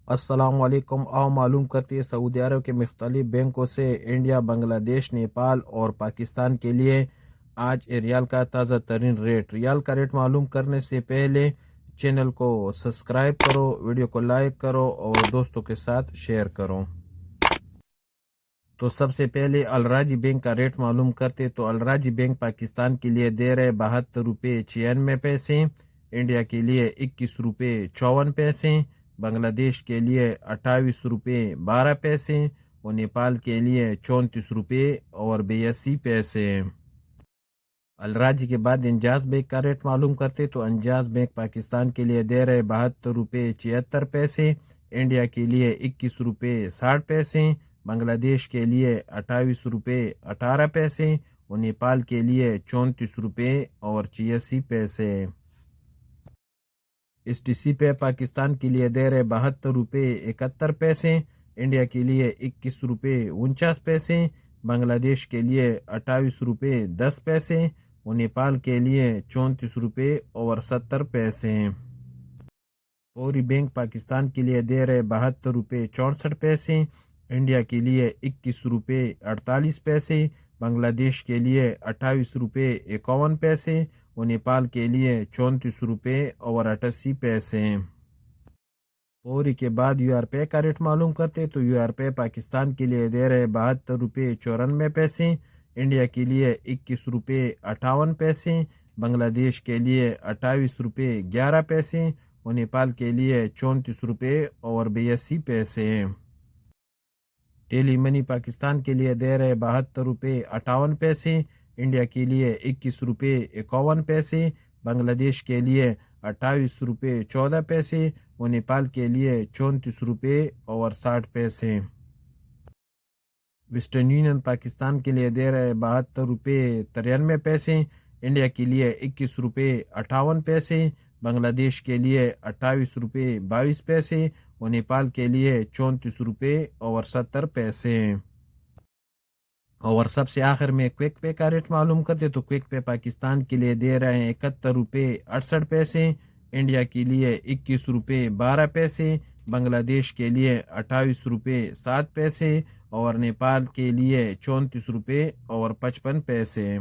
السلام علیکم۔ آؤ معلوم کرتے ہیں سعودی عرب کے مختلف بینکوں سے انڈیا، بنگلہ دیش، نیپال اور پاکستان کے لیے آج ریال کا تازہ ترین ریٹ۔ ریال کا ریٹ معلوم کرنے سے پہلے چینل کو سبسکرائب کرو، ویڈیو کو لائک کرو اور دوستوں کے ساتھ شیئر کرو۔ تو سب سے پہلے الراجی بینک کا ریٹ معلوم کرتے تو الراجی بینک پاکستان کے لیے دے رہے 72 روپے 96 پیسے، انڈیا کے لیے 21 روپے 54 پیسے، بنگلہ دیش کے لیے 28 روپے 12 پیسے اور نیپال کے لیے 34 روپے اور 82 پیسے۔ الراجی کے بعد انجاز بینک کا ریٹ معلوم کرتے تو انجاز بینک پاکستان کے لیے دے رہے 72 روپے 76 پیسے، انڈیا کے لیے 21 روپے 60 پیسے، بنگلہ دیش کے لیے 28 روپے 18 پیسے اور نیپال کے لیے 34 روپے اور 86 پیسے۔ ایس ٹی سی پہ پاکستان کے لیے دے رہے 72 روپے 71 پیسے، انڈیا کے لیے 21 روپے 49 پیسے، بنگلہ دیش کے لیے 28 روپے 10 پیسے اور نیپال کے لیے 34 روپے اور 70 پیسے۔ فوری بینک پاکستان کے لیے دے رہے 72 روپے 64 پیسے، انڈیا کے لیے 21 روپے 48 پیسے، بنگلہ دیش کے لیے 28 روپے 51 پیسے اور نیپال کے لیے 34 روپے اور 88 پیسے۔ فوری کے بعد یو آر پے کا ریٹ معلوم کرتے تو یو آر پے پاکستان کے لیے دے رہے 72 روپے 94 پیسے، انڈیا کے لیے 21 روپے 58 پیسے، بنگلہ دیش کے لیے 28 روپے 11 پیسے اور نیپال کے لیے 34 روپے اور 82 پیسے۔ ٹیلی منی پاکستان کے لیے دے رہے 72 روپے 58 پیسے، انڈیا کے لیے 21 روپے 51 پیسے، بنگلہ دیش کے لیے 28 روپے 14 پیسے اور نیپال کے لیے 34 روپے اور 60 پیسے۔ ویسٹرن یونین پاکستان کے لیے دے رہے 72 روپے 93 پیسے، انڈیا کے لیے 21 روپے 58 پیسے، بنگلہ دیش کے لیے 28 روپے 22 پیسے اور نیپال کے لیے 34 روپے اور 70 پیسے۔ اور سب سے آخر میں کوئک پے کا ریٹ معلوم کرتے تو کوئک پے پاکستان کے لیے دے رہے ہیں 71 روپے 68 پیسے، انڈیا کے لیے 21 روپے 12 پیسے، بنگلہ دیش کے لیے 28 روپے 7 پیسے اور نیپال کے لیے 34 روپے اور 55 پیسے۔